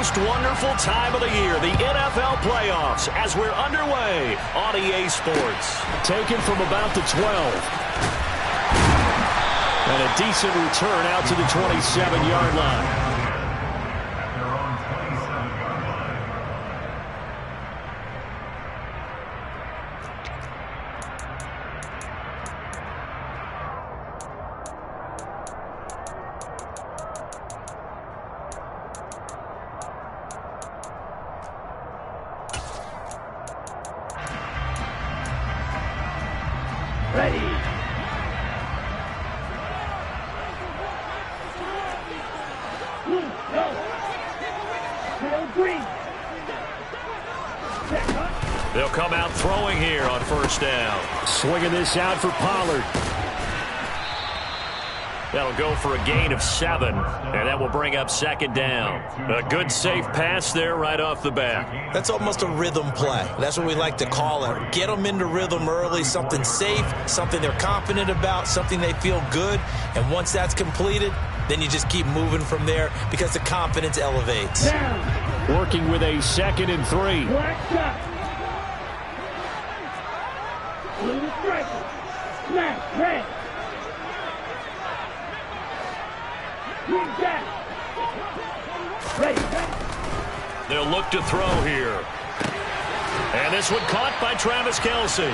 most wonderful time of the year, the NFL playoffs, as we're underway on EA Sports. Taken from about the 12. And a decent return out to the 27-yard line. Ready. They'll come out throwing here on first down. Swinging this out for Pollard. That'll go for a gain of 7, and that will bring up second down. A good, safe pass there right off the bat. That's almost a rhythm play. That's what we like to call it. Get them into rhythm early, something safe, something they're confident about, something they feel good. And once that's completed, then you just keep moving from there because the confidence elevates. Working with a 2nd and 3. Black shot. Blue striker. Smash. Red. Green jack. Ready. They'll look to throw here. And this one caught by Travis Kelce.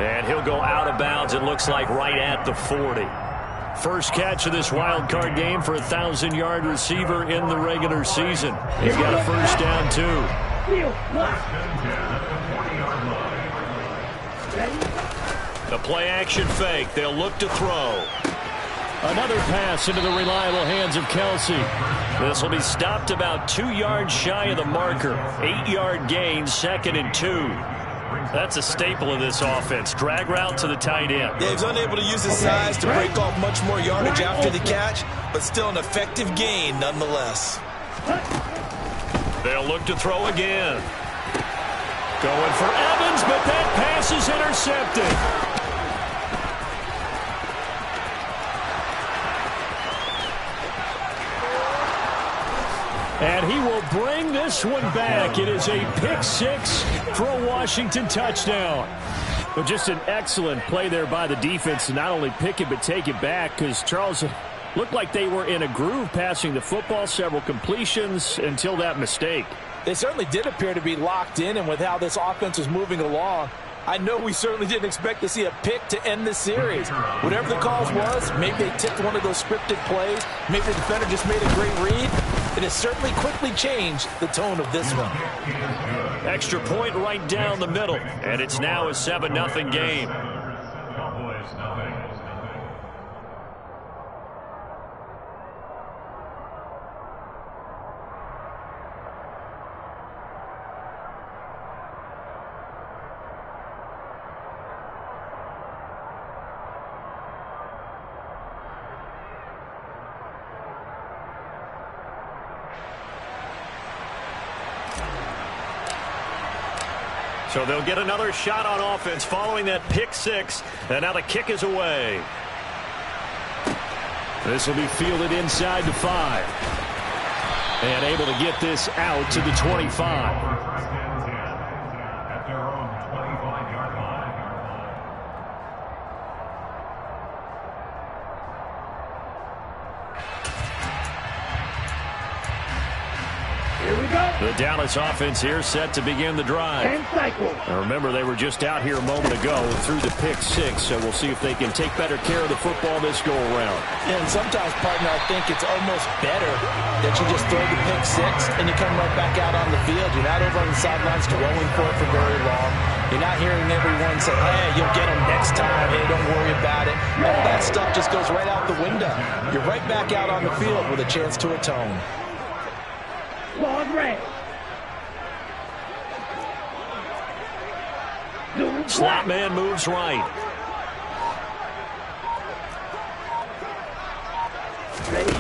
And he'll go out of bounds, it looks like, right at the 40. First catch of this wild card game for a 1,000-yard receiver in the regular season. He's got a first down, too. The play-action fake. They'll look to throw. Another pass into the reliable hands of Kelce. This will be stopped about 2 yards shy of the marker. 8-yard gain, 2nd and 2. That's a staple of this offense. Drag route to the tight end. Yeah, he's unable to use his size to break off much more yardage after the catch, but still an effective gain nonetheless. They'll look to throw again. Going for Evans, but that pass is intercepted. And he will bring this one back. It is a pick 6 for a Washington touchdown. But just an excellent play there by the defense to not only pick it but take it back, because Charles looked like they were in a groove passing the football, several completions until that mistake. They certainly did appear to be locked in, and with how this offense was moving along, I know we certainly didn't expect to see a pick to end the series. Whatever the cause was, maybe they tipped one of those scripted plays, maybe the defender just made a great read. It has certainly quickly changed the tone of this one. Extra point right down the middle, and it's now a 7-0 game. So they'll get another shot on offense following that pick 6, and now the kick is away. This will be fielded inside the 5. And able to get this out to the 25. The Dallas offense here set to begin the drive. Now remember, they were just out here a moment ago through the pick 6, so we'll see if they can take better care of the football this go-around. And sometimes, partner, I think it's almost better that you just throw the pick 6 and you come right back out on the field. You're not over on the sidelines dwelling for it for very long. You're not hearing everyone say, hey, you'll get them next time. Hey, don't worry about it. All that stuff just goes right out the window. You're right back out on the field with a chance to atone. Long red. Slot man moves right. Ready.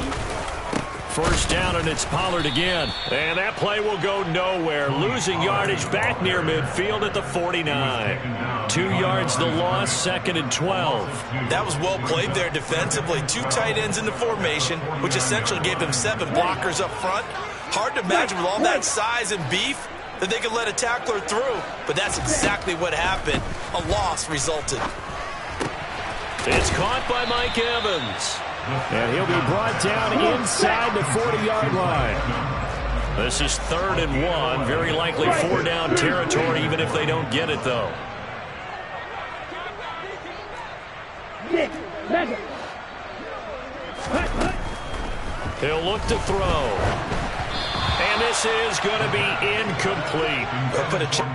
First down, and it's Pollard again. And that play will go nowhere. Losing yardage back near midfield at the 49. 2 yards the loss, 2nd and 12. That was well played there defensively. 2 tight ends in the formation, which essentially gave them 7 blockers up front. Hard to imagine with all that size and beef that they could let a tackler through. But that's exactly what happened. A loss resulted. It's caught by Mike Evans. And he'll be brought down inside the 40-yard line. This is 3rd and 1. Very likely 4-down territory, even if they don't get it, though. He'll look to throw. And this is going to be incomplete. They'll put a check.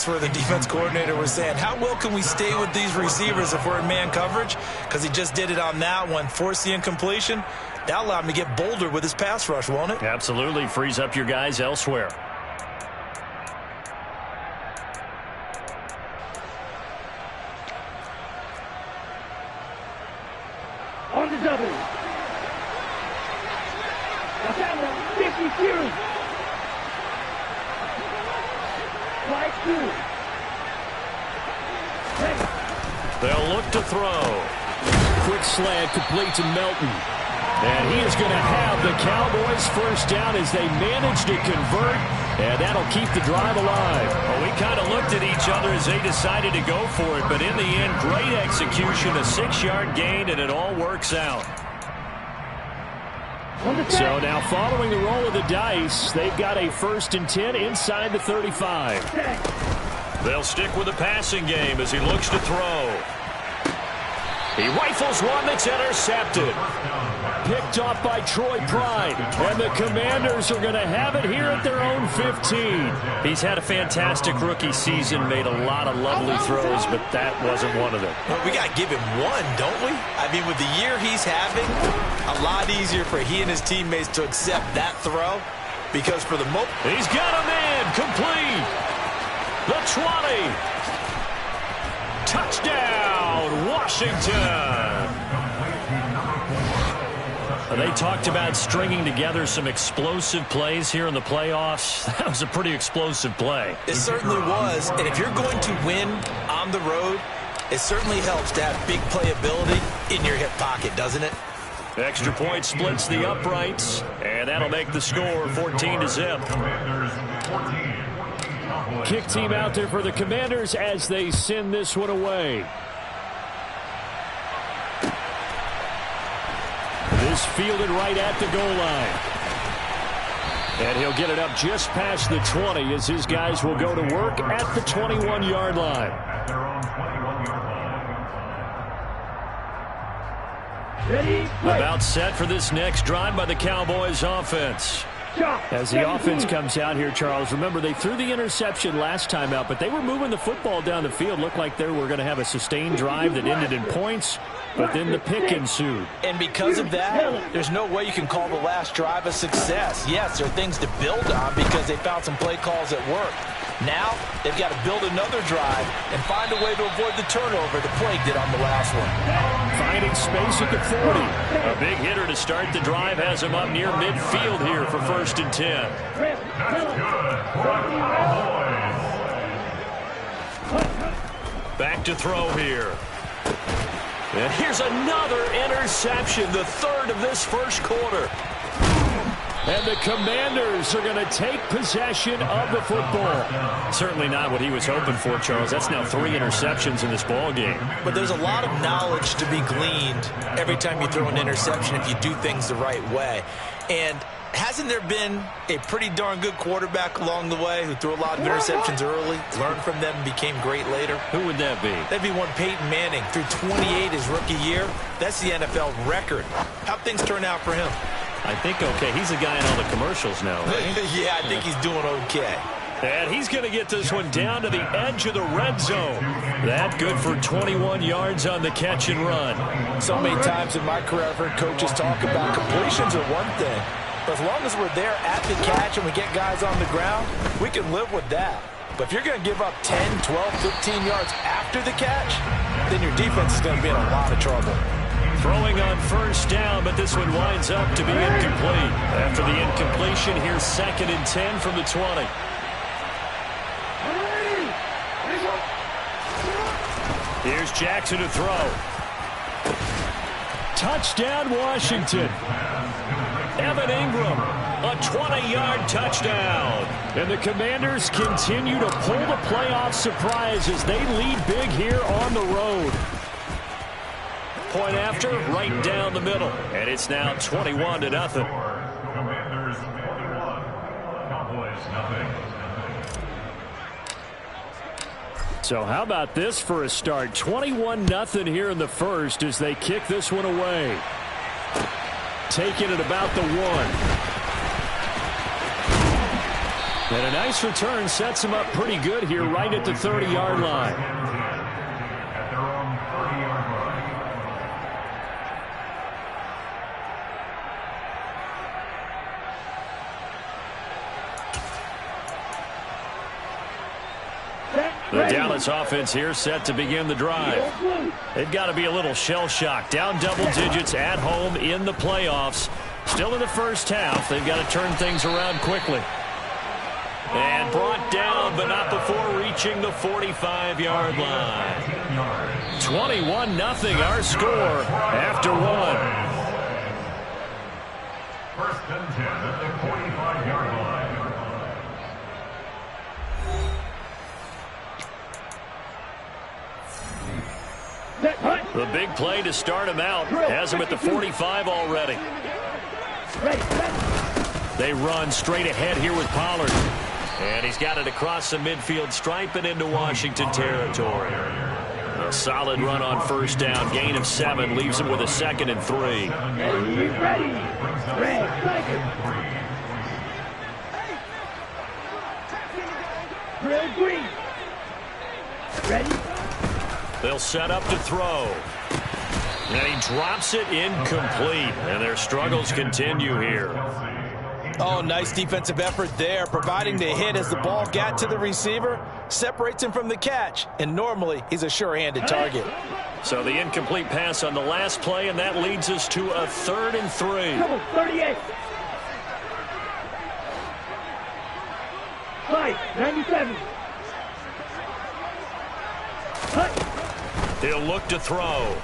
Where the defense coordinator was saying, how well can we stay with these receivers if we're in man coverage? Because he just did it on that one, forced the incompletion. That allowed him to get bolder with his pass rush, won't it? Absolutely. Frees up your guys elsewhere. On the double. That's 50 series. They'll look to throw. Quick slant complete to Melton. And he is going to have the Cowboys first down as they manage to convert. And that'll keep the drive alive. Well, we kind of looked at each other as they decided to go for it. But in the end, great execution, a 6-yard gain, and it all works out. So now following the roll of the dice, they've got a 1st and 10 inside the 35. They'll stick with the passing game as he looks to throw. He rifles one that's intercepted. Picked off by Troy Pride. And the Commanders are going to have it here at their own 15. He's had a fantastic rookie season, made a lot of lovely throws, but that wasn't one of them. Well, we got to give him one, don't we? I mean, with the year he's having, a lot easier for he and his teammates to accept that throw because for the most... He's got him in, complete. The 20. Touchdown, Washington. They talked about stringing together some explosive plays here in the playoffs. That was a pretty explosive play. It certainly was. And if you're going to win on the road, it certainly helps to have big playability in your hip pocket, doesn't it? Extra point splits the uprights, and that'll make the score 14-0. Kick team out there for the Commanders as they send this one away. This fielded right at the goal line. And he'll get it up just past the 20 as his guys will go to work at the 21-yard line. About set for this next drive by the Cowboys offense. As the offense comes out here, Charles, remember they threw the interception last time out, but they were moving the football down the field. Looked like they were going to have a sustained drive that ended in points, but then the pick ensued. And because of that, there's no way you can call the last drive a success. Yes, there are things to build on because they found some play calls that worked. Now, they've got to build another drive and find a way to avoid the turnover the plague did on the last one. Finding space at the 40. A big hitter to start the drive has him up near midfield here for 1st and 10. Back to throw here. And here's another interception, the third of this first quarter. And the Commanders are going to take possession of the football. Certainly not what he was hoping for, Charles. That's now 3 interceptions in this ball game. But there's a lot of knowledge to be gleaned every time you throw an interception if you do things the right way. And hasn't there been a pretty darn good quarterback along the way who threw a lot of interceptions early, learned from them, and became great later? Who would that be? That'd be one Peyton Manning. Threw 28 his rookie year. That's the NFL record. How'd things turn out for him? I think okay. He's a guy in all the commercials now, right? Yeah, I think he's doing okay. And he's going to get this one down to the edge of the red zone. That good for 21 yards on the catch and run. So many times in my career I've heard coaches talk about completions are one thing. But as long as we're there at the catch and we get guys on the ground, we can live with that. But if you're going to give up 10, 12, 15 yards after the catch, then your defense is going to be in a lot of trouble. Throwing on first down, but this one winds up to be incomplete. After the incompletion, here's 2nd and 10 from the 20. Here's Jackson to throw. Touchdown, Washington. Evan Ingram, a 20-yard touchdown. And the Commanders continue to pull the playoff surprise as they lead big here on the road. Point after, right down the middle. And it's now 21-0. Commanders 21, Cowboys nothing. So how about this for a start? 21-0 here in the first as they kick this one away. Taking it about the 1. And a nice return sets him up pretty good here right at the 30-yard line. At their own 30-yard line. The Dallas offense here set to begin the drive. They've got to be a little shell-shocked. Down double digits at home in the playoffs. Still in the first half. They've got to turn things around quickly. And brought down, but not before reaching the 45-yard line. 21-0 our score after 1. First and 10 at the 45-yard line. The big play to start him out has him at the 45 already. They run straight ahead here with Pollard. And he's got it across the midfield stripe and into Washington territory. A solid run on first down. Gain of 7 leaves him with a 2nd and 3. Ready. Red green. Ready. They'll set up to throw. And he drops it incomplete. And their struggles continue here. Oh, nice defensive effort there, providing the hit as the ball got to the receiver, separates him from the catch, and normally he's a sure-handed target. So the incomplete pass on the last play, and that leads us to a 3rd and 3. 38. 97. He'll look to throw.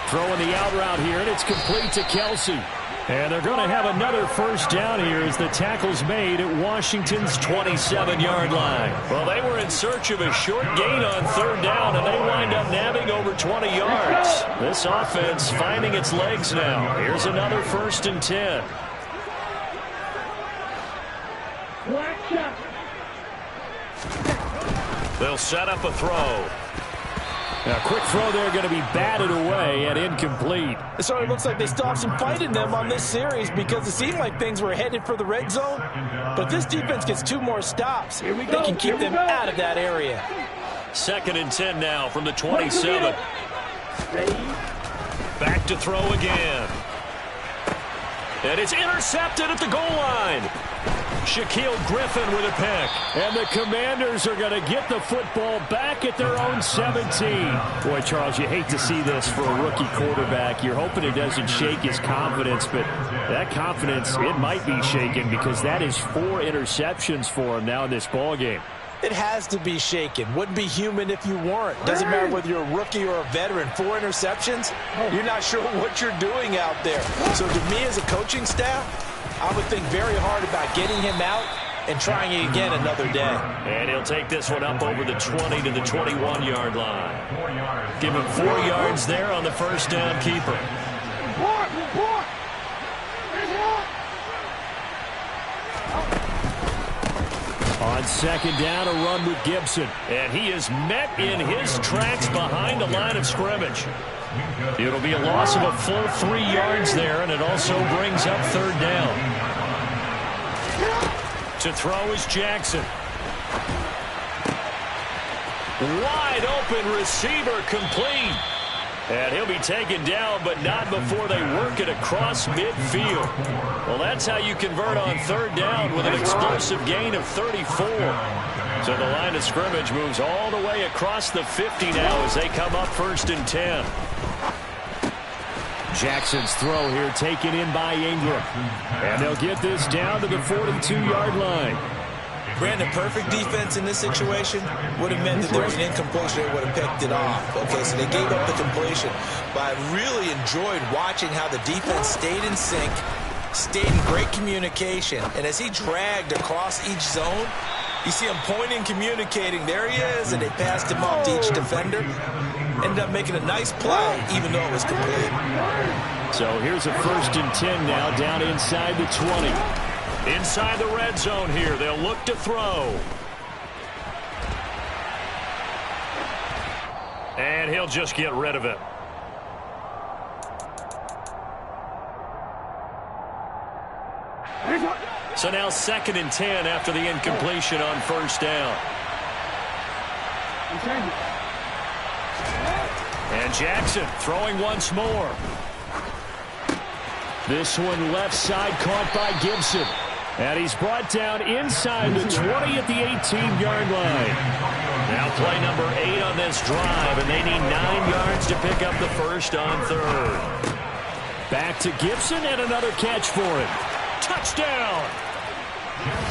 Throwing the out route here, and it's complete to Kelce. And they're going to have another first down here as the tackle's made at Washington's 27-yard line. Well, they were in search of a short gain on 3rd down, and they wind up nabbing over 20 yards. This offense finding its legs now. Here's another 1st and 10. Black shot. They'll set up a throw. Now, quick throw there going to be batted away and incomplete. It sort of looks like they still have some fight in them on this series because it seemed like things were headed for the red zone. But this defense gets 2 more stops. They can keep them out of that area. 2nd and 10 now from the 27. Back to throw again. And it's intercepted at the goal line. Shaquille Griffin with a pick. And the Commanders are going to get the football back at their own 17. Boy, Charles, you hate to see this for a rookie quarterback. You're hoping it doesn't shake his confidence, but that confidence, it might be shaken because that is 4 interceptions for him now in this ballgame. It has to be shaken. Wouldn't be human if you weren't. Doesn't matter whether you're a rookie or a veteran. 4 interceptions, you're not sure what you're doing out there. So to me as a coaching staff, I would think very hard about getting him out and trying it again another day. And he'll take this one up over the 20 to the 21-yard line. Give him 4 yards there on the first down keeper. On second down, a run with Gibson. And he is met in his tracks behind the line of scrimmage. It'll be a loss of a full 3 yards there, and it also brings up third down. To throw is Jackson. Wide open receiver complete. And he'll be taken down, but not before they work it across midfield. Well, that's how you convert on third down with an explosive gain of 34. So the line of scrimmage moves all the way across the 50 now as they come up 1st and 10. Jackson's throw here taken in by Ingram. And they'll get this down to the 42-yard line. Brandon, perfect defense in this situation would have meant that there was an incompletion. They would have picked it off. Okay, so they gave up the completion. But I really enjoyed watching how the defense stayed in sync, stayed in great communication. And as he dragged across each zone, you see him pointing, communicating. There he is, and they passed him off to each defender. Ended up making a nice play, even though it was complete. So here's a 1st and 10 now, down inside the 20. Inside the red zone here, they'll look to throw. And he'll just get rid of it. So now 2nd and 10 after the incompletion on first down. And Jackson throwing once more. This one left side caught by Gibson. And he's brought down inside the 20 at the 18-yard line. Now play number 8 on this drive, and they need 9 yards to pick up the first on third. Back to Gibson and another catch for him. Touchdown!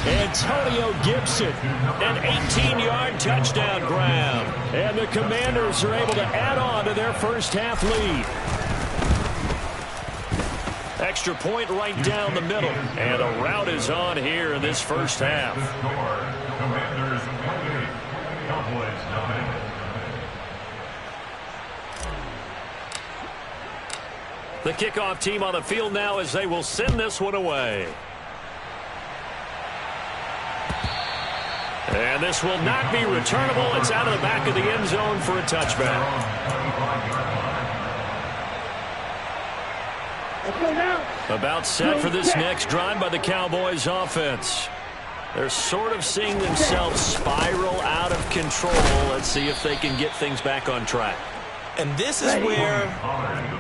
Antonio Gibson, an 18-yard touchdown grab. And the Commanders are able to add on to their first half lead. Extra point right down the middle. And a rout is on here in this first half. Commanders 28, Cowboys 9. The kickoff team on the field now as they will send this one away. And this will not be returnable. It's out of the back of the end zone for a touchback. About set for this next drive by the Cowboys offense. They're sort of seeing themselves spiral out of control. Let's see if they can get things back on track. And this is where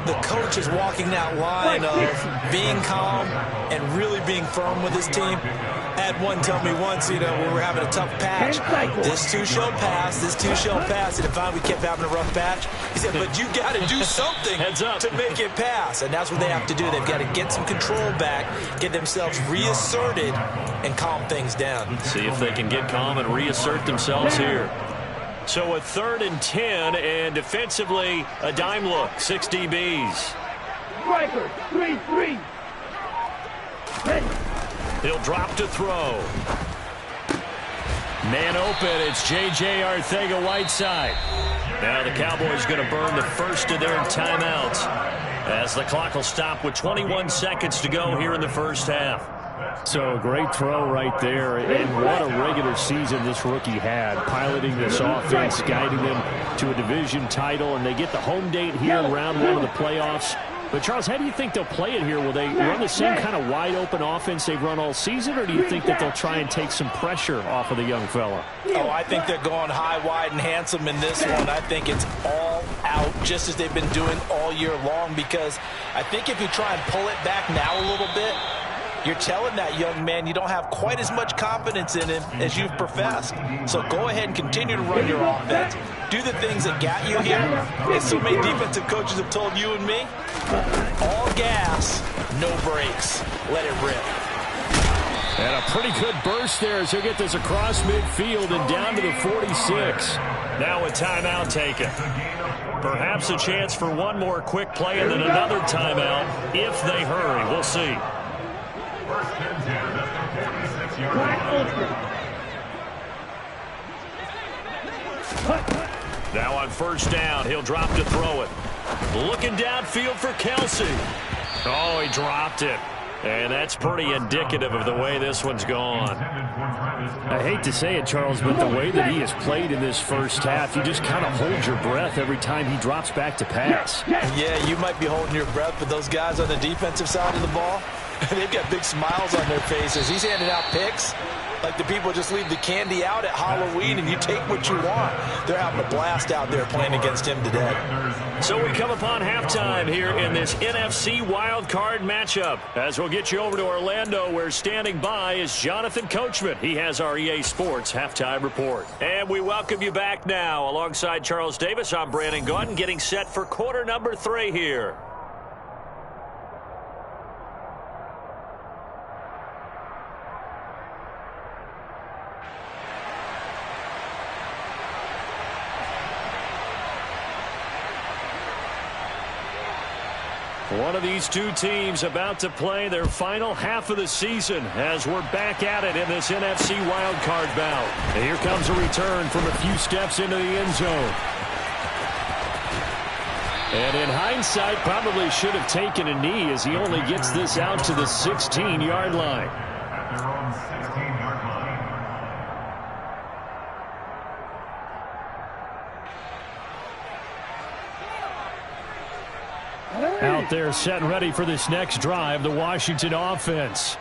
the coach is walking that line of being calm and really being firm with his team. I had one tell me once, we were having a tough patch. This too shall pass, this too shall pass. And finally we kept having a rough patch. He said, but you got to do something to make it pass. And that's what they have to do. They've got to get some control back, get themselves reasserted, and calm things down. See if they can get calm and reassert themselves here. So a 3rd and 10, and defensively, a dime look, 6 DBs. Striker, 3-3. He'll drop to throw. Man open, it's J.J. Arcega-Whiteside. Now the Cowboys going to burn the first of their timeouts as the clock will stop with 21 seconds to go here in the first half. So a great throw right there, and what a regular season this rookie had, piloting this offense, guiding them to a division title, and they get the home date here in round 1 of the playoffs. But, Charles, how do you think they'll play it here? Will they run the same kind of wide-open offense they've run all season, or do you think that they'll try and take some pressure off of the young fella? Oh, I think they're going high, wide, and handsome in this one. I think it's all out, just as they've been doing all year long, because I think if you try and pull it back now a little bit, you're telling that young man you don't have quite as much confidence in him as you've professed. So go ahead and continue to run your offense. Do the things that got you here. As so many defensive coaches have told you and me, all gas, no brakes. Let it rip. And a pretty good burst there as he'll get this across midfield and down to the 46. Now a timeout taken. Perhaps a chance for one more quick play and then another timeout if they hurry. We'll see. First and 10 at the 46-yard line. Now on first down, he'll drop to throw it. Looking downfield for Kelce. Oh, he dropped it. And that's pretty indicative of the way this one's gone. I hate to say it, Charles, but the way that he has played in this first half, you just kind of hold your breath every time he drops back to pass. Yeah, you might be holding your breath, but those guys on the defensive side of the ball, they've got big smiles on their faces. He's handing out picks like the people just leave the candy out at Halloween and you take what you want. They're having a blast out there playing against him today. So we come upon halftime here in this NFC Wild Card matchup. As we'll get you over to Orlando, where standing by is Jonathan Coachman. He has our EA Sports Halftime Report. And we welcome you back now. Alongside Charles Davis, I'm Brandon Gaudin, getting set for quarter number 3 here. One of these two teams about to play their final half of the season as we're back at it in this NFC wildcard bout. And here comes a return from a few steps into the end zone. And in hindsight, probably should have taken a knee as he only gets this out to the 16-yard line. At their own 16-yard line. Out there set and ready for this next drive, the Washington offense.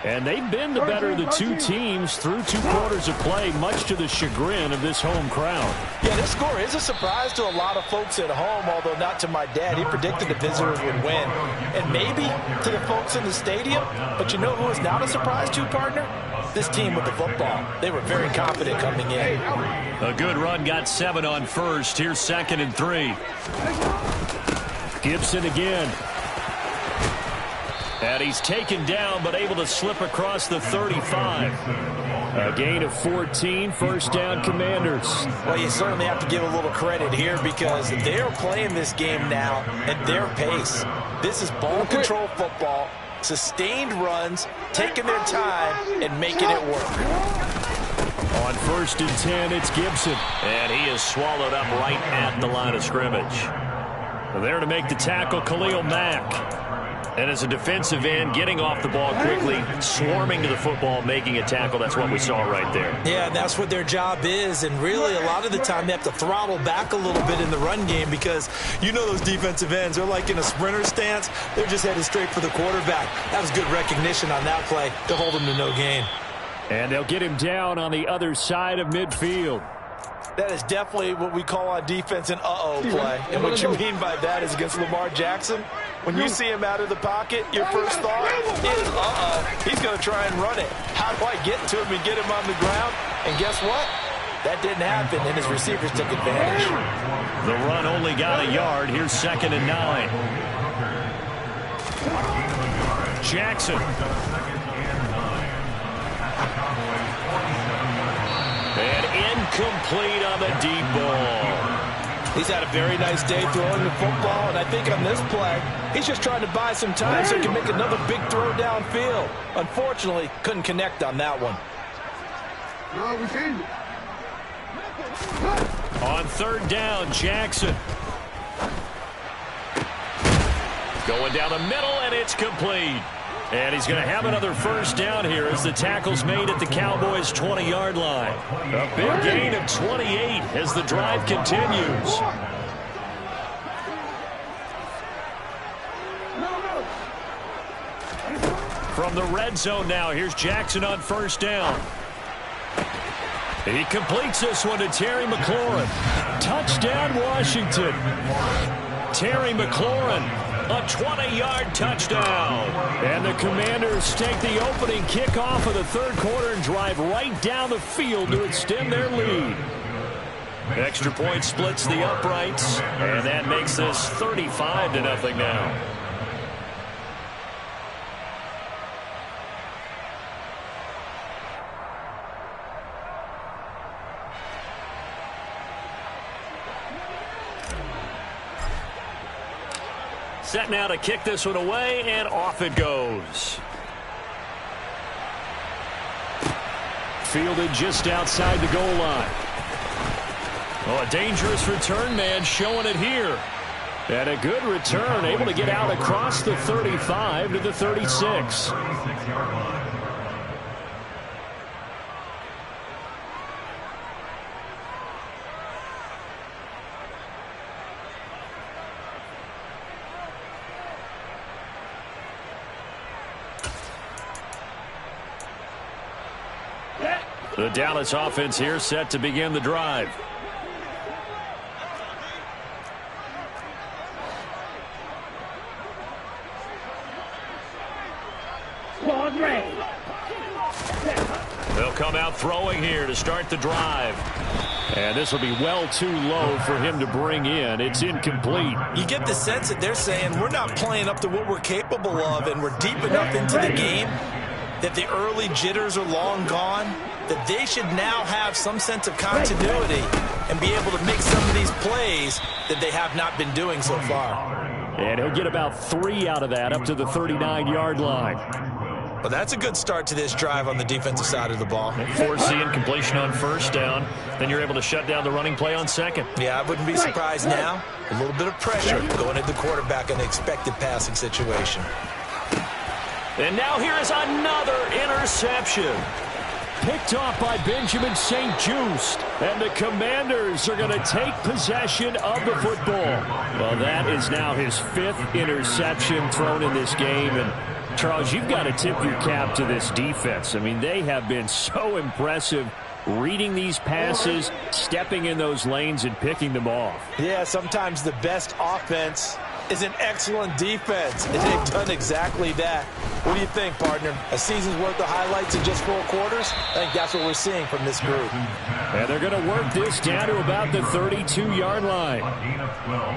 And they've been the better of the two teams through 2 quarters of play, much to the chagrin of this home crowd. Yeah, this score is a surprise to a lot of folks at home, although not to my dad. He predicted the visitors would win. And maybe to the folks in the stadium. But you know who is not a surprise to, partner? This team with the football. They were very confident coming in. A good run got 7 on first. Here's 2nd and 3. Gibson again. And he's taken down, but able to slip across the 35. A gain of 14, first down Commanders. Well, you certainly have to give a little credit here because they're playing this game now at their pace. This is ball control football, sustained runs, taking their time, and making it work. On 1st and 10, it's Gibson. And he is swallowed up right at the line of scrimmage. There to make the tackle, Khalil Mack. And as a defensive end, getting off the ball quickly, swarming to the football, making a tackle. That's what we saw right there. Yeah, that's what their job is. And really, a lot of the time, they have to throttle back a little bit in the run game because you know those defensive ends, they're like in a sprinter stance. They're just headed straight for the quarterback. That was good recognition on that play to hold him to no gain. And they'll get him down on the other side of midfield. That is definitely what we call on defense an uh-oh play. And what you mean by that is against Lamar Jackson, when you see him out of the pocket, your first thought is, uh-oh, he's going to try and run it. How do I get to him and get him on the ground? And guess what? That didn't happen, and his receivers took advantage. The run only got a yard. Here's 2nd and 9. Jackson. And incomplete on the deep ball. He's had a very nice day throwing the football, and I think on this play, he's just trying to buy some time so he can make another big throw downfield. Unfortunately, couldn't connect on that one. On 3rd down, Jackson. Going down the middle, and it's complete. And he's going to have another first down here as the tackle's made at the Cowboys' 20-yard line. A big gain of 28 as the drive continues. From the red zone now, here's Jackson on 1st down. He completes this one to Terry McLaurin. Touchdown, Washington. Terry McLaurin. A 20-yard touchdown. And the Commanders take the opening kickoff of the 3rd quarter and drive right down the field to extend their lead. Extra point splits the uprights, and that makes this 35-0 now. Set now to kick this one away, and off it goes. Fielded just outside the goal line. Oh, a dangerous return man showing it here. And a good return, able to get out across the 35 to the 36. The Dallas offense here set to begin the drive. They'll come out throwing here to start the drive. And this will be well too low for him to bring in. It's incomplete. You get the sense that they're saying we're not playing up to what we're capable of, and we're deep enough into the game that the early jitters are long gone, that they should now have some sense of continuity and be able to make some of these plays that they have not been doing so far. And he'll get about 3 out of that, up to the 39-yard line. Well, that's a good start to this drive on the defensive side of the ball. Foreseeing completion on first down. Then you're able to shut down the running play on second. Yeah, I wouldn't be surprised now. A little bit of pressure going at the quarterback in an expected passing situation. And now here is another interception. Picked off by Benjamin St-Juste. And the Commanders are going to take possession of the football. Well, that is now his 5th interception thrown in this game. And Charles, you've got to tip your cap to this defense. I mean, they have been so impressive reading these passes, stepping in those lanes, and picking them off. Yeah, sometimes the best offense is an excellent defense, and they've done exactly that. What do you think, partner? A season's worth of highlights in just 4 quarters? I think that's what we're seeing from this group. And they're going to work this down to about the 32-yard line.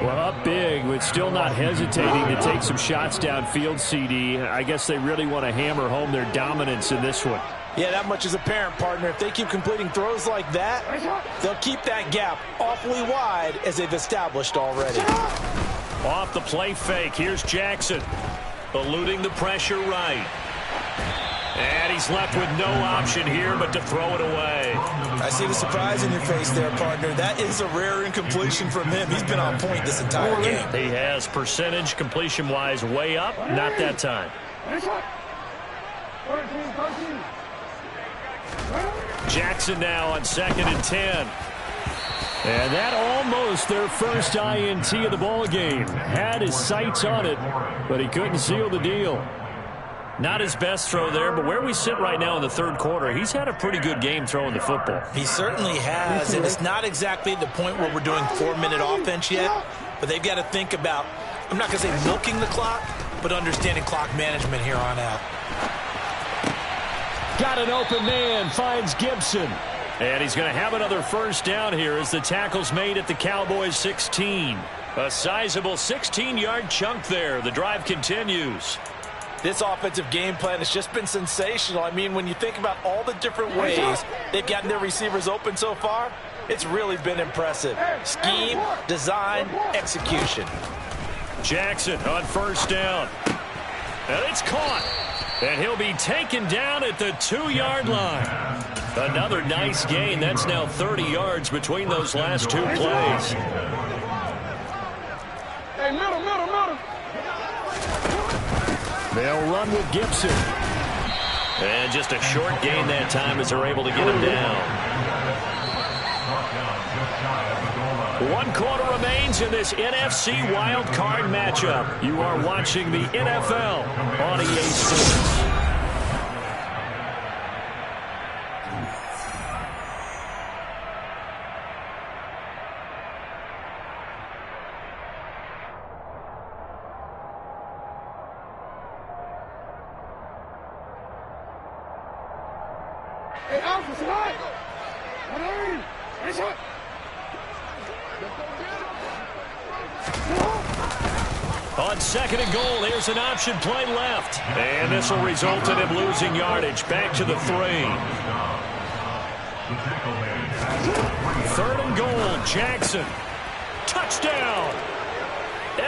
Well, up big, but still not hesitating to take some shots downfield, CD. I guess they really want to hammer home their dominance in this one. Yeah, that much is apparent, partner. If they keep completing throws like that, they'll keep that gap awfully wide as they've established already. Off the play fake, here's Jackson. Eluding the pressure right. And he's left with no option here but to throw it away. I see the surprise in your face there, partner. That is a rare incompletion from him. He's been on point this entire game. He has percentage completion-wise way up. Not that time. Jackson now on 2nd and 10. And that almost their first INT of the ball game. Had his sights on it, but he couldn't seal the deal. Not his best throw there, but where we sit right now in the 3rd quarter, he's had a pretty good game throwing the football. He certainly has, and it's not exactly the point where we're doing 4-minute offense yet, but they've got to think about, I'm not going to say milking the clock, but understanding clock management here on out. Got an open man, finds Gibson. And he's going to have another first down here as the tackle's made at the Cowboys 16. A sizable 16-yard chunk there. The drive continues. This offensive game plan has just been sensational. I mean, when you think about all the different ways they've gotten their receivers open so far, it's really been impressive. Scheme, design, execution. Jackson on first down. And it's caught. And he'll be taken down at the 2-yard line. Another nice gain. That's now 30 yards between those last 2 plays. Hey, middle. They'll run with Gibson. And just a short gain that time as they're able to get him down. 1 quarter remains in this NFC Wild Card matchup. You are watching the NFL on EA Sports. Hey, Alpha, slide! On 2nd and goal, here's an option play left. And this will result in him losing yardage. Back to the 3. 3rd and goal, Jackson. Touchdown!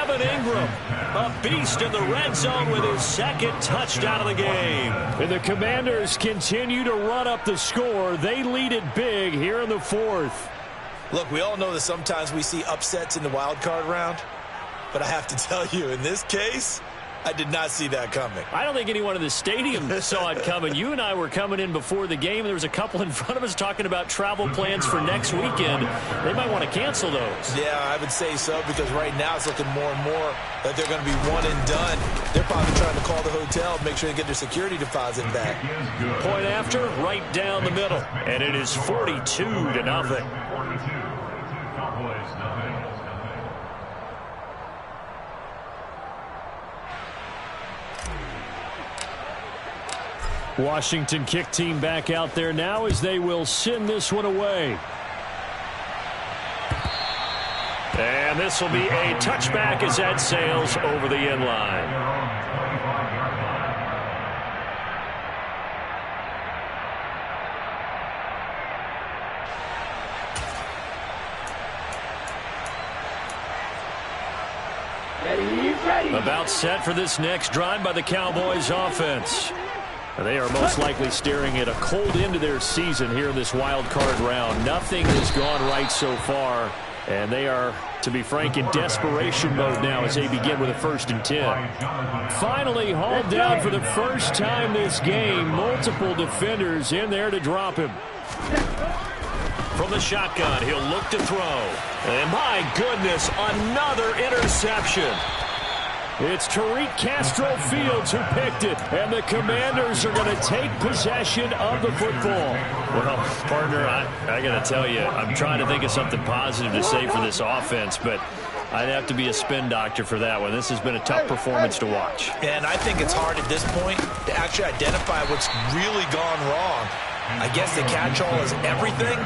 Evan Ingram, a beast in the red zone with his second touchdown of the game. And the Commanders continue to run up the score. They lead it big here in the fourth. Look, we all know that sometimes we see upsets in the wild card round, but I have to tell you, in this case, I did not see that coming. I don't think anyone in the stadium saw it coming. You and I were coming in before the game, and there was a couple in front of us talking about travel plans for next weekend. They might want to cancel those. Yeah, I would say so, because right now it's looking more and more that they're going to be one and done. They're probably trying to call the hotel and make sure they get their security deposit back. Point after, right down the middle. And it is 42-0. Washington kick team back out there now as they will send this one away. And this will be a touchback as that sails over the end line. Ready. About set for this next drive by the Cowboys offense. They are most likely staring at a cold end to their season here in this wild card round. Nothing has gone right so far, and they are, to be frank, in desperation mode now as they begin with a 1st and 10. Finally hauled down for the first time this game. Multiple defenders in there to drop him. From the shotgun, he'll look to throw. And my goodness, another interception. It's Tariq Castro-Fields who picked it, and the Commanders are going to take possession of the football. Well, partner, I got to tell you, I'm trying to think of something positive to say for this offense, but I'd have to be a spin doctor for that one. This has been a tough performance to watch. And I think it's hard at this point to actually identify what's really gone wrong. I guess the catch-all is everything.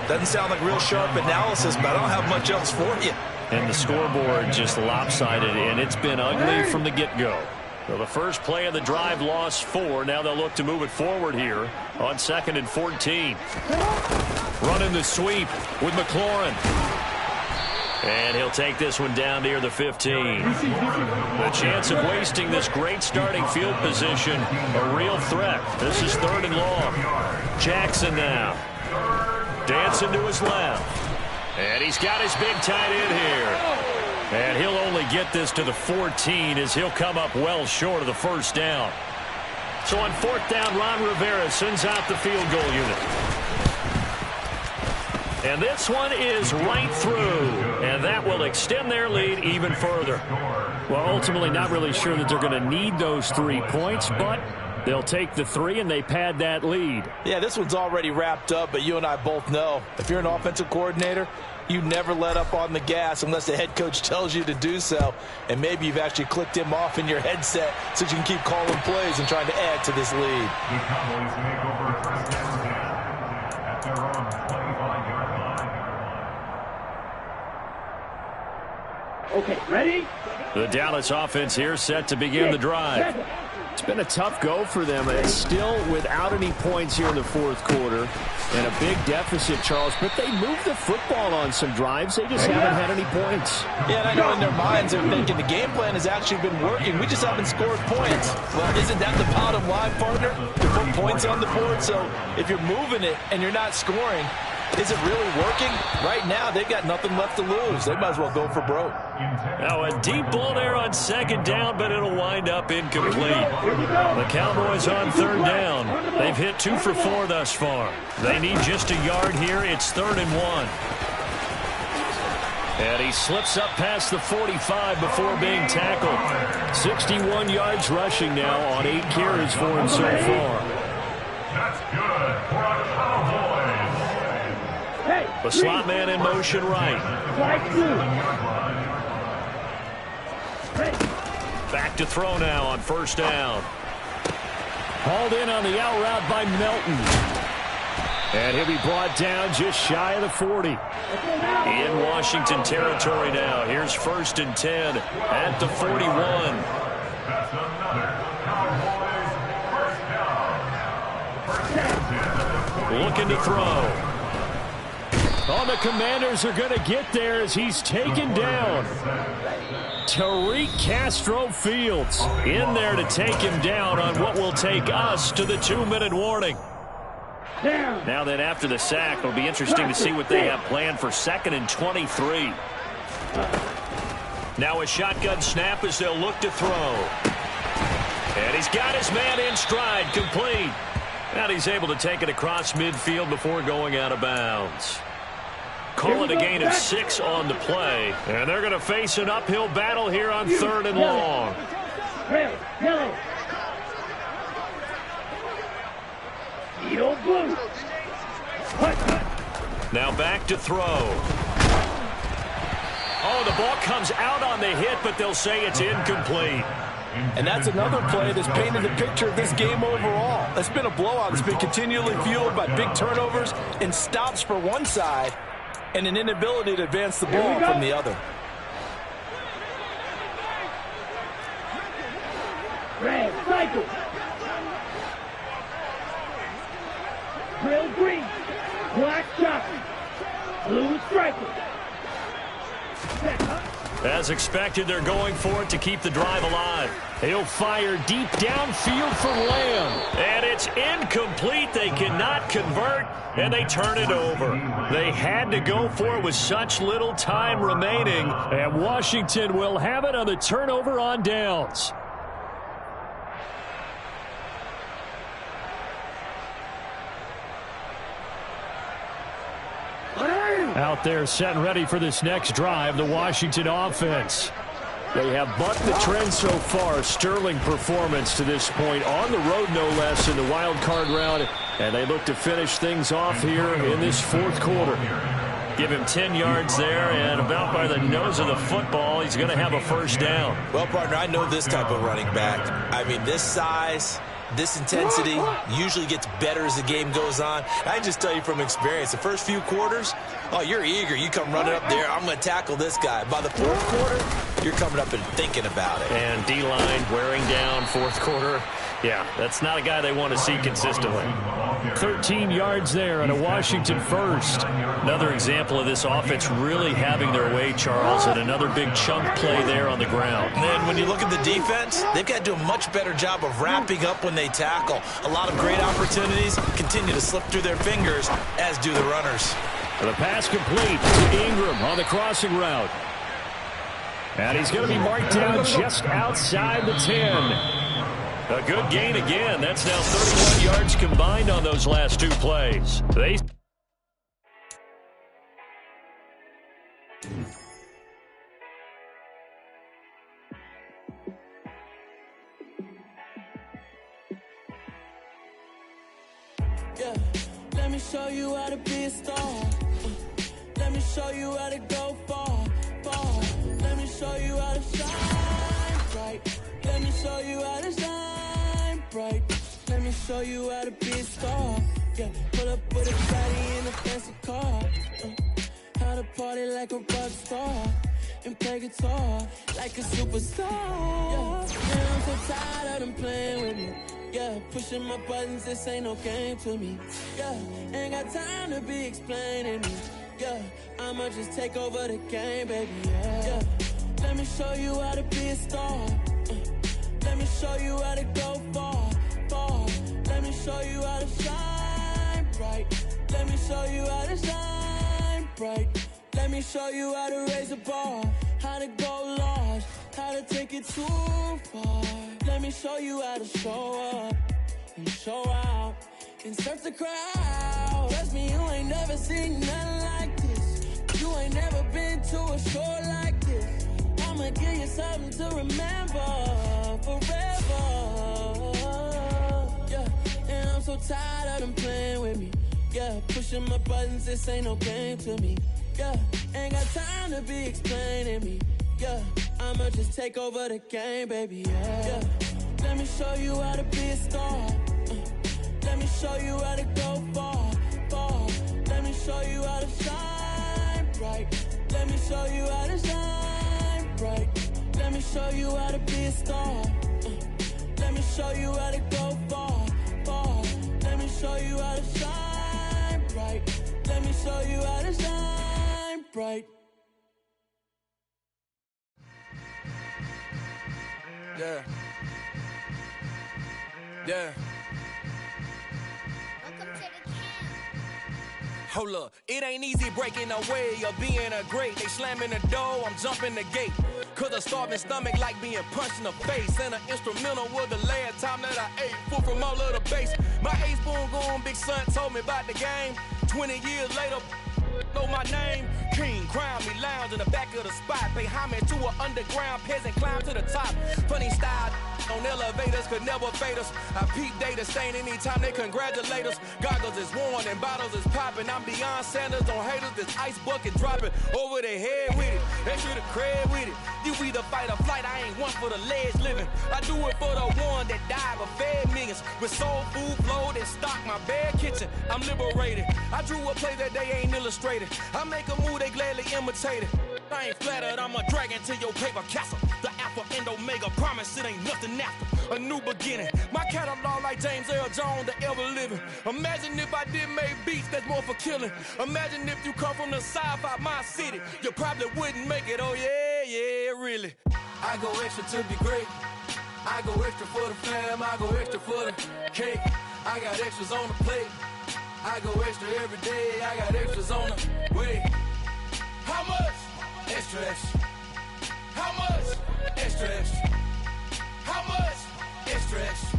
Doesn't sound like real sharp analysis, but I don't have much else for you. And the scoreboard just lopsided, and it's been ugly from the get-go. So the first play of the drive lost 4. Now they'll look to move it forward here on 2nd and 14. Running the sweep with McLaurin. And he'll take this one down near the 15. The chance of wasting this great starting field position, a real threat. This is 3rd and long. Jackson now. Dancing to his left. And he's got his big tight end here. And he'll only get this to the 14 as he'll come up well short of the first down. So on 4th down, Ron Rivera sends out the field goal unit. And this one is right through. And that will extend their lead even further. Well, ultimately not really sure that they're going to need those 3 points, but they'll take the 3 and they pad that lead. Yeah, this one's already wrapped up, but you and I both know if you're an offensive coordinator, you never let up on the gas unless the head coach tells you to do so. And maybe you've actually clicked him off in your headset so you can keep calling plays and trying to add to this lead. The Cowboys make over a first down at their own 25-yard line. Okay, ready? The Dallas offense here set to begin the drive. It's been a tough go for them. It's still without any points here in the 4th quarter. And a big deficit, Charles. But they moved the football on some drives. They just haven't had any points. Yeah, and I know in their minds they're thinking the game plan has actually been working. We just haven't scored points. Well, isn't that the bottom line, partner? To put points on the board. So if you're moving it and you're not scoring, is it really working? Right now, they've got nothing left to lose. They might as well go for broke. Now a deep ball there on 2nd down, but it'll wind up incomplete. The Cowboys on 3rd down. They've hit 2 for 4 thus far. They need just a yard here. It's 3rd and 1. And he slips up past the 45 before being tackled. 61 yards rushing now on 8 carries for him so far. That's good for a Cowboys. The slot man in motion right. Back to throw now on 1st down. Hauled in on the out route by Melton. And he'll be brought down just shy of the 40. In Washington territory now. Here's 1st and 10 at the 41. That's another Cowboys first down. Looking to throw. Oh, the Commanders are going to get there as he's taken down. Tariq Castro-Fields in there to take him down on what will take us to the 2-minute warning. Now then, after the sack, it'll be interesting to see what they have planned for 2nd and 23. Now a shotgun snap as they'll look to throw. And he's got his man in stride, complete. And he's able to take it across midfield before going out of bounds. Call it a gain of 6 on the play. And they're going to face an uphill battle here on 3rd and long. Red, yellow. Yellow, blue. Now back to throw. Oh, the ball comes out on the hit, but they'll say it's incomplete. And that's another play that's painted the picture of this game overall. It's been a blowout. It's been continually fueled by big turnovers and stops for one side and an inability to advance the ball from the other. Red, cycle. Grill green. Black chocolate. Blue striker. As expected, they're going for it to keep the drive alive. He'll fire deep downfield for Lamb. And it's incomplete. They cannot convert, and they turn it over. They had to go for it with such little time remaining. And Washington will have it on the turnover on downs. Out there set and ready for this next drive, the Washington offense. They have bucked the trend so far. Sterling performance to this point on the road, no less, in the wild card round. And they look to finish things off here in this 4th quarter. Give him 10 yards there, and about by the nose of the football, he's going to have a 1st down. Well, partner, I know this type of running back. I mean, this size, this intensity usually gets better as the game goes on. I just tell you from experience, the first few quarters, oh, you're eager. You come running up there, I'm going to tackle this guy. By the 4th quarter, you're coming up and thinking about it. And D-line wearing down 4th quarter. Yeah, that's not a guy they want to see consistently. 13 yards there and a Washington 1st. Another example of this offense really having their way, Charles, and another big chunk play there on the ground. And then when you look at the defense, they've got to do a much better job of wrapping up when they tackle. A lot of great opportunities continue to slip through their fingers, as do the runners. The pass complete to Ingram on the crossing route. And he's going to be marked down just outside the 10. A good gain again. That's now 31 yards combined on those last 2 plays. Yeah, let me show you how to be a star. Let me show you how to go far, far. Let me show you how to shine bright. Let me show you how to shine bright. Let me show you how to be a star. Yeah, pull up with a baddie in a fancy car. How to party like a rock star and play guitar like a superstar. Yeah, and I'm so tired of them playing with me. Yeah, pushing my buttons, this ain't no game to me. Yeah, ain't got time to be explaining me. Yeah, I'ma just take over the game, baby. Yeah, let me show you how to be a star. Let me show you how to go far, far. Let me show you how to shine bright. Let me show you how to shine bright. Let me show you how to raise a bar, how to go large, how to take it too far. Let me show you how to show up and show out and surf the crowd. Trust me, you ain't never seen nothing like this. You ain't never been to a show like this. I'ma give you something to remember forever. Yeah, and I'm so tired of them playing with me. Yeah, pushing my buttons, this ain't no game to me. Yeah, ain't got time to be explaining me. Yeah, I'ma just take over the game, baby. Yeah, let me show you how to be a star. Let me show you how to go far, far. Let me show you how to shine bright. Let me show you how to shine bright. Let me show you how to be a star. Let me show you how to go far, far. Let me show you how to shine bright. Let me show you how to shine bright. Yeah. Yeah. Hold up, it ain't easy breaking away or being a great. They slamming the door, I'm jumping the gate. Cause a starving stomach like being punched in the face. And an instrumental was the last time that I ate food from all of the bass. My ace boom goon, big son told me about the game. 20 years later, know my name. King, crown me, lounge in the back of the spot. Pay homage to an underground peasant, climb to the top. Funny style on elevators could never fade us. I peep data stain anytime they congratulate us. Goggles is worn and bottles is popping. I'm beyond Sanders on haters, this ice bucket dropping over their head with it. They should have cred with it. You either fight or flight, I ain't one for the ledge living. I do it for the one that died but fed millions. With soul food flowed and stocked my bare kitchen. I'm liberated. I drew a play that they ain't illustrated. I make a move, they gladly imitate it. I ain't flattered, I'm a dragon to your paper castle. The Alpha and Omega, promise it ain't nothing after. A new beginning. My catalog like James Earl Jones, the ever living. Imagine if I did make beats that's more for killing. Imagine if you come from the sci-fi, my city. You probably wouldn't make it, oh yeah, yeah, really. I go extra to be great. I go extra for the fam, I go extra for the cake. I got extras on the plate. I go extra every day, I got extras on the way. How much? Extra, extra. How much? Extra, extra. How much? Extra, extra.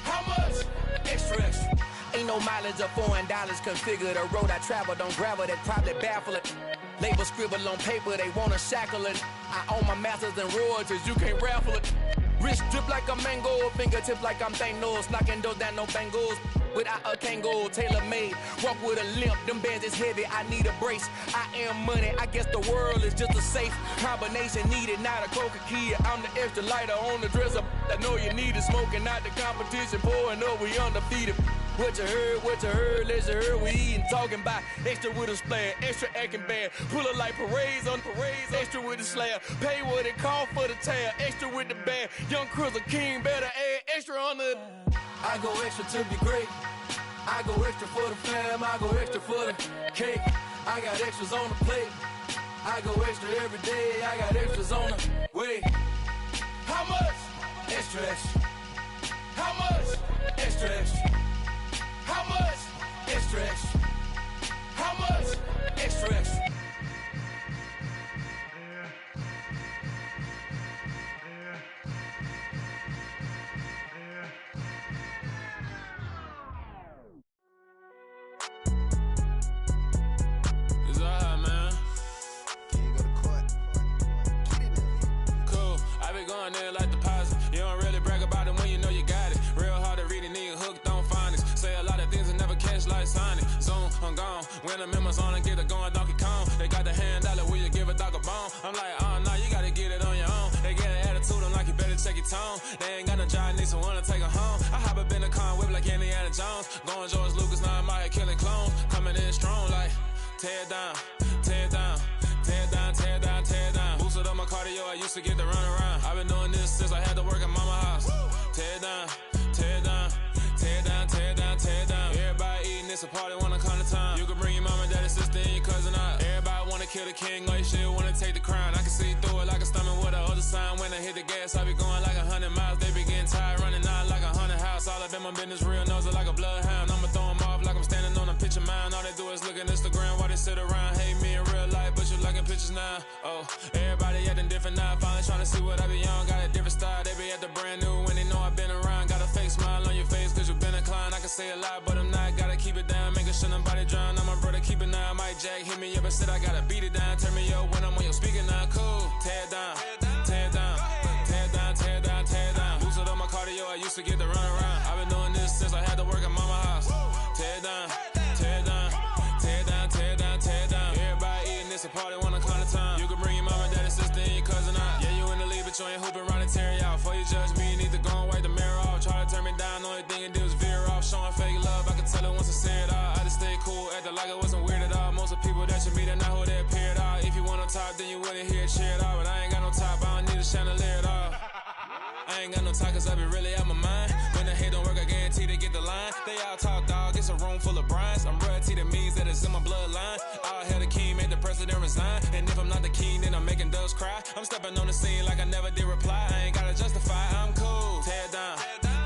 How much? Extra, extra. Ain't no mileage of $4 configure the road I travel. Don't gravel, that probably baffle it. Label scribble on paper, they wanna shackle it. I own my masters and royalties, you can't raffle it. Wrist drip like a mango, fingertips like I'm Thanos. Knocking those down, no bangles. Without a Kango, tailor-made. Walk with a limp, them bands is heavy, I need a brace. I am money, I guess the world is just a safe combination needed, not a coca-key. I'm the extra lighter on the dresser. I know you need it, smoking out the competition, pouring up, we undefeated. What you heard, let's heard, we eating, talking about extra with a splash, extra acting bad. Pull it like parades on parades, extra with the slab. Pay what it cost for the tab, extra with the bag. Young Cruiser King, better add extra on the. I go extra to be great. I go extra for the fam, I go extra for the cake. I got extras on the plate. I go extra every day, I got extras on the way. How much? Extra, extra. How much? Extra, extra. How much? Extra, extra. How much? Extra, extra. Going there like deposit. You don't really brag about it when you know you got it. Real hard to read a nigga hooked on phonics. Say a lot of things and never catch like Sonic. Zoom, I'm gone. When the members on and get it going Donkey Kong. They got the $100, will you give a dog a bone? I'm like, oh no, you gotta get it on your own. They get an attitude, I'm like, you better check your tone. They ain't got no job, need someone to take her home. I hop up in the car and whip like Indiana Jones. Going George Lucas, now I'm out here killing clones. Coming in strong like, tear down, tear down. Tear down, tear down, tear down. Boosted up my cardio, I used to get to run around. I've been doing this since I had to work at mama house. Tear down, tear down, tear down, tear down, tear down. Everybody eating, it's a party, wanna come to time. You can bring your mama, daddy, sister, and your cousin out. Everybody wanna kill the king, or you shit wanna take the crown. I can see through it like a stomach with a other sign. When I hit the gas, I be going like 100 miles. They be getting tired, running out like 100 house. All up in my business, real nose it like a bloodhound. I'ma throw them off like I'm standing on a picture mound. All they do is look at Instagram while they sit around. Hate me in real life, but you liking pictures now. Oh, everybody acting different now. Finally trying to see what I be on. Got a different style, they be at the brand new when they know I've been around. Got a fake smile on your face cause you been inclined. I can say a lot, but I'm not. Gotta keep it down, making sure nobody drown. I'm my brother, keep it now. Mike Jack hit me up and said I gotta beat it down. Turn me up when I'm on your speaker now. Cool, tear down, tear down, tear down, tear down, tear down. Boosted up my cardio, I used to get to run around. I've been doing this since I had to work at mama house. Tear down, tear down, tear down, tear down, tear down. Everybody eating, it's a party, wanna come to time. You can bring your mama, daddy, sister, and your cousin out. Yeah, you in the lead, but you ain't hooping around and tear you out. Before you judge me, you need to go and wipe the mirror off. Try to turn me down, only thing it did was veer off. Showing fake love, I can tell it once I see it all. I just stay cool, acting like it wasn't weird at all. Most of the people that you meet are not who they appear at all. If you want on top, then you wouldn't hear it cheer at all. But I ain't got no top, I don't need a chandelier at all. I ain't got no talk cause I be really out my mind. When the hate don't work, I guarantee they get the line. They all talk, dog, it's a room full of brinds. I'm royalty, that means that it's in my bloodline. All hell the king, made the press it and resign. And if I'm not the king, then I'm making doves cry. I'm stepping on the scene like I never did reply. I ain't gotta justify, I'm cool. Tear down,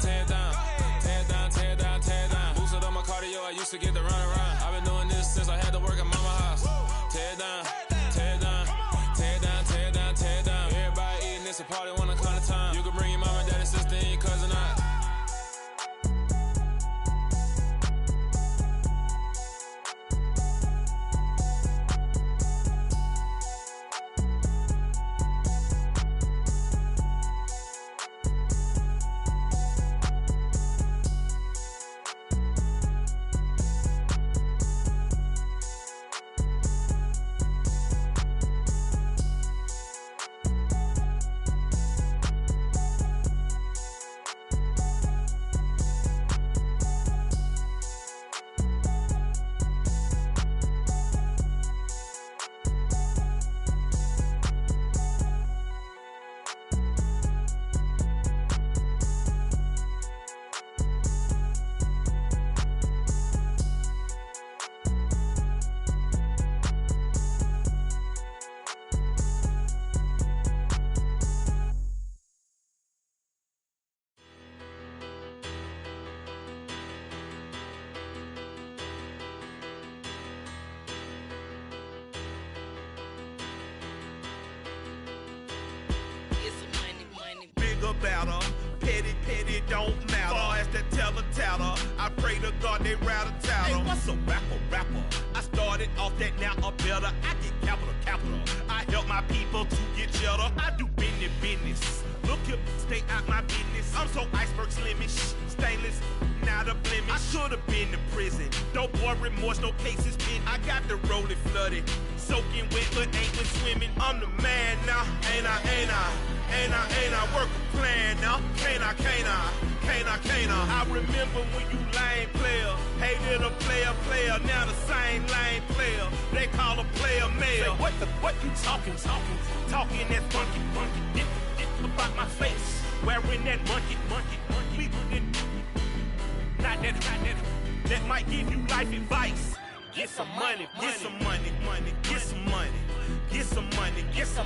tear down, tear down, tear down, tear down. Boosted on my cardio, I used to get the run around. I've been doing this since I had to work at mama house. Tear down, tear down, tear down, tear down, tear down. Everybody eating, it's a party one kind of time. You can bring your mama, daddy, sister, and your cousin out. Better, petty, don't matter. Far as that teller, I pray to God they rattle tattle. Hey, what's a rapper? I started off that, now I'm better. I get capital. I help my people to get cheddar. I do business. Look here, stay out my business. I'm so iceberg slimish, stainless, not a blemish. I should've been to prison. No boy remorse, no cases pinned. I got the rolling flooded, soaking wet, but ain't been swimming. I'm the man now, ain't I work a plan now, can't I? I remember when you lame player, hated a player, now the same lame player, they call a player male. Say, what you talking that funky, get about my face, wearing that monkey, not that might give you life advice. Get some money, get some money, get some money, get some money, get some